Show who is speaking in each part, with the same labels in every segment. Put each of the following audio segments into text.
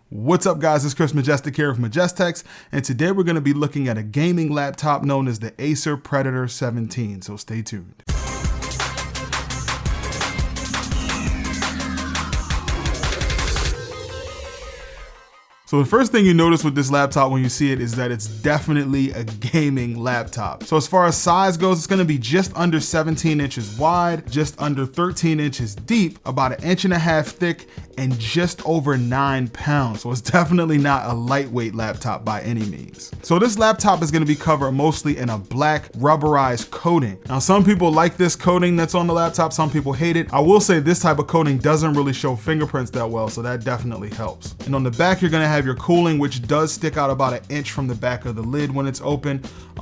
Speaker 1: What's up guys, it's Chris Majestic here of Majestex, and today we're going to be looking at a gaming laptop known as the Acer Predator 17, so stay tuned. So the first thing you notice with this laptop when you see it is that it's definitely a gaming laptop. So as far as size goes, it's gonna be just under 17 inches wide, just under 13 inches deep, about 1.5 inches thick, and just over 9 pounds. So it's definitely not a lightweight laptop by any means. So this laptop is gonna be covered mostly in a black rubberized coating. Now some people like this coating that's on the laptop, some people hate it. I will say this type of coating doesn't really show fingerprints that well, so that definitely helps. And on the back, you're gonna have your cooling, which does stick out about 1 inch from the back of the lid when it's open.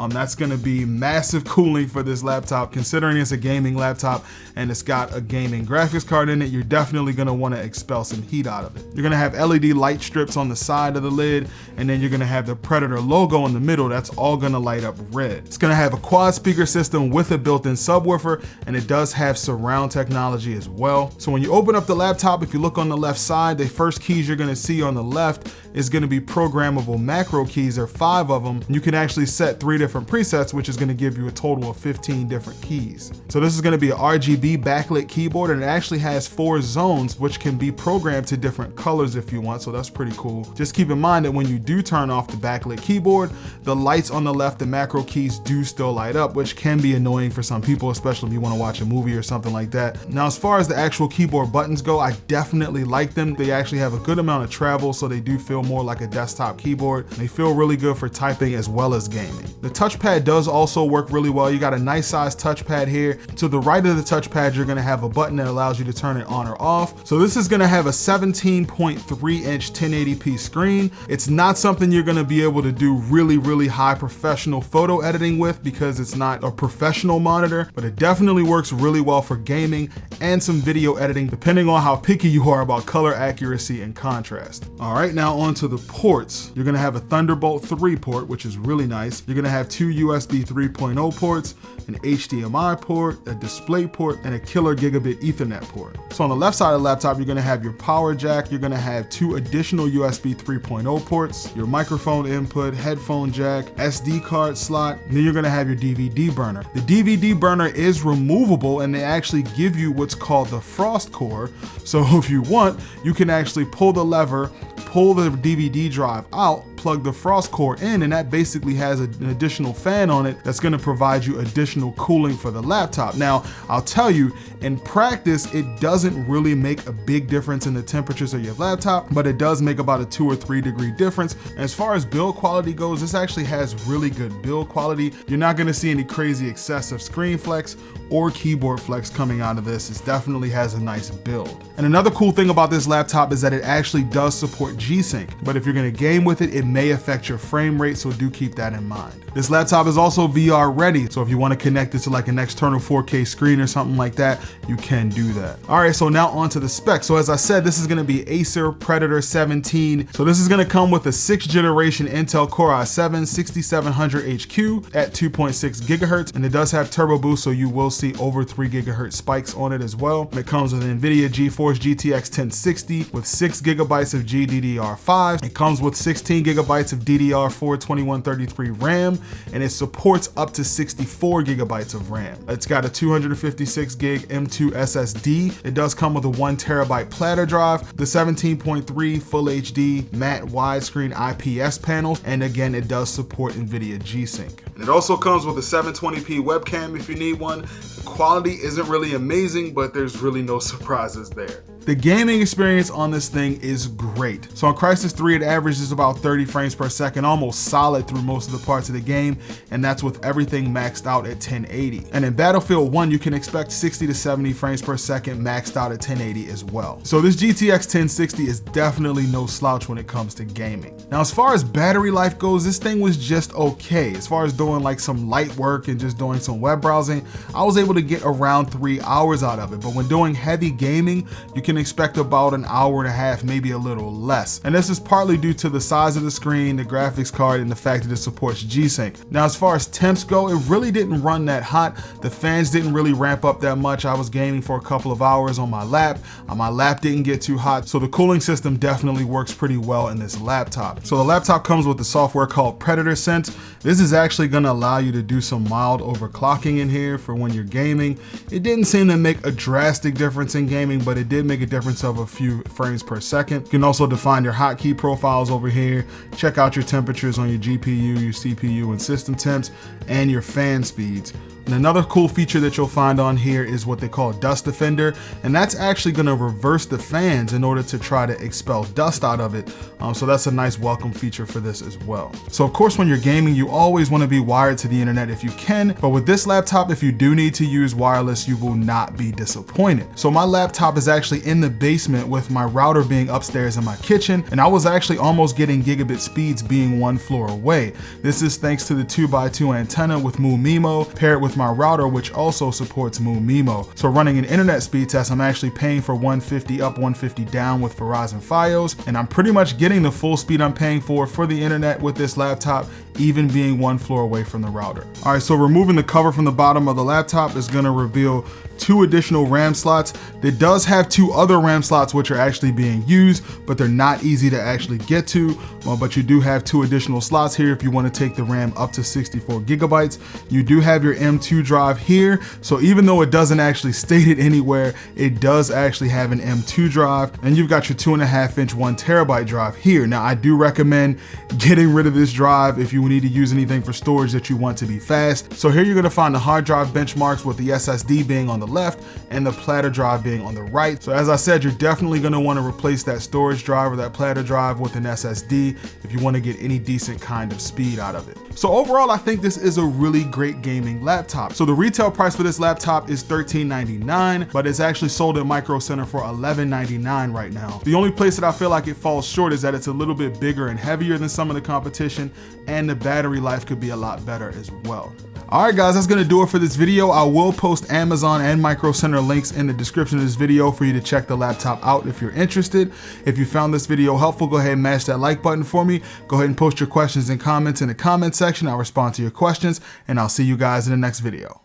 Speaker 1: That's gonna be massive cooling for this laptop, considering it's a gaming laptop and it's got a gaming graphics card in it. You're definitely gonna wanna expel some heat out of it. You're gonna have LED light strips on the side of the lid, and then you're gonna have the Predator logo in the middle. That's all gonna light up red. It's gonna have a quad speaker system with a built-in subwoofer, and it does have surround technology as well. So when you open up the laptop, if you look on the left side, the first keys you're gonna see on the left is gonna be programmable macro keys. There are 5 of them. You can actually set 3 different presets, which is gonna give you a total of 15 different keys. So this is gonna be an RGB backlit keyboard, and it actually has 4 zones, which can be programmed to different colors if you want, so that's pretty cool. Just keep in mind that when you do turn off the backlit keyboard, the lights on the left, the macro keys do still light up, which can be annoying for some people, especially if you wanna watch a movie or something like that. Now, as far as the actual keyboard buttons go, I definitely like them. They actually have a good amount of travel, so they do feel more like a desktop keyboard. They feel really good for typing as well as gaming. The touchpad does also work really well. You got a nice size touchpad here. To the right of the touchpad, you're gonna have a button that allows you to turn it on or off. So this is gonna have a 17.3-inch 1080p screen. It's not something you're gonna be able to do really high professional photo editing with because it's not a professional monitor, but it definitely works really well for gaming and some video editing, depending on how picky you are about color accuracy and contrast. All right, now on to the ports. You're gonna have a Thunderbolt 3 port, which is really nice. You're gonna have 2 USB 3.0 ports, an HDMI port, a display port, and a killer gigabit Ethernet port. So on the left side of the laptop, you're gonna have your power jack. You're gonna have 2 additional USB 3.0 ports, your microphone input, headphone jack, SD card slot, and then you're gonna have your DVD burner. The DVD burner is removable, and they actually give you what's called the frost core. So if you want, you can actually pull the lever, pull the DVD drive out, plug the frost core in, and that basically has an additional fan on it that's gonna provide you additional cooling for the laptop. Now, I'll tell you, in practice, it doesn't really make a big difference in the temperatures of your laptop, but it does make about a 2 or 3 degree difference. And as far as build quality goes, this actually has really good build quality. You're not gonna see any crazy excessive screen flex or keyboard flex coming out of this. It definitely has a nice build. And another cool thing about this laptop is that it actually does support G-Sync, but if you're gonna game with it, it may affect your frame rate, so do keep that in mind. This laptop is also VR ready, so if you wanna connect it to like an external 4K screen or something like that, you can do that. All right, so now on to the specs. So as I said, this is gonna be Acer Predator 17. So this is gonna come with a 6th generation Intel Core i7 6700 HQ at 2.6 gigahertz, and it does have turbo boost, so you will see over 3 gigahertz spikes on it as well. It comes with Nvidia GTX1060 with 6 gigabytes of GDDR5. It comes with 16 gigabytes of DDR4 2133 RAM, and it supports up to 64 gigabytes of RAM. It's got a 256 gig M2 SSD. It does come with a 1 terabyte platter drive, the 17.3 Full HD matte widescreen IPS panel, and again, it does support Nvidia G-Sync. And it also comes with a 720p webcam if you need one. The quality isn't really amazing, but there's really no surprises there. The gaming experience on this thing is great. So on Crysis 3, it averages about 30 frames per second, almost solid through most of the parts of the game, and that's with everything maxed out at 1080. And in Battlefield 1, you can expect 60 to 70 frames per second maxed out at 1080 as well. So this GTX 1060 is definitely no slouch when it comes to gaming. Now, as far as battery life goes, this thing was just okay. As far as doing like some light work and just doing some web browsing, I was able to get around 3 hours out of it. But when doing heavy gaming, you can expect about an hour and a half, maybe a little less. And this is partly due to the size of the screen, the graphics card, and the fact that it supports G-Sync. Now, as far as temps go, it really didn't run that hot. The fans didn't really ramp up that much. I was gaming for a couple of hours on my lap. My lap didn't get too hot, so the cooling system definitely works pretty well in this laptop. So the laptop comes with the software called Predator Sense. This is actually going to allow you to do some mild overclocking in here for when you're gaming. It didn't seem to make a drastic difference in gaming, but it did make a difference of a few frames per second. You can also define your hotkey profiles over here, check out your temperatures on your GPU, your CPU, and system temps, and your fan speeds. And another cool feature that you'll find on here is what they call Dust Defender, and that's actually going to reverse the fans in order to try to expel dust out of it. So that's a nice welcome feature for this as well. So of course, when you're gaming, you always want to be wired to the internet if you can, but with this laptop, if you do need to use wireless, you will not be disappointed. So my laptop is actually in the basement with my router being upstairs in my kitchen, and I was actually almost getting gigabit speeds being one floor away. This is thanks to the 2x2 antenna with MoMeMo paired with my router, which also supports MoMeMo. So running an internet speed test, I'm actually paying for 150 up, 150 down with Verizon Fios, and I'm pretty much getting the full speed I'm paying for the internet with this laptop, even being one floor away from the router. All right, so removing the cover from the bottom of the laptop is gonna reveal 2 additional RAM slots. It does have 2 other RAM slots which are actually being used, but they're not easy to actually get to. But you do have 2 additional slots here if you want to take the RAM up to 64 gigabytes. You do have your M2 drive here, so even though it doesn't actually state it anywhere, it does actually have an M2 drive, and you've got your 2.5-inch 1 terabyte drive here. Now, I do recommend getting rid of this drive if you need to use anything for storage that you want to be fast. So here you're going to find the hard drive benchmarks with the SSD being on the left and the platter drive being on the right. So as I said, you're definitely going to want to replace that storage drive or that platter drive with an SSD if you want to get any decent kind of speed out of it. So overall, I think this is a really great gaming laptop. So the retail price for this laptop is $13.99, but it's actually sold at Micro Center for $11.99 right now. The only place that I feel like it falls short is that it's a little bit bigger and heavier than some of the competition, and the battery life could be a lot better as well. All right, guys, that's gonna do it for this video. I will post Amazon and Micro Center links in the description of this video for you to check the laptop out if you're interested. If you found this video helpful, go ahead and mash that like button for me. Go ahead and post your questions and comments in the comment section. I'll respond to your questions, and I'll see you guys in the next video.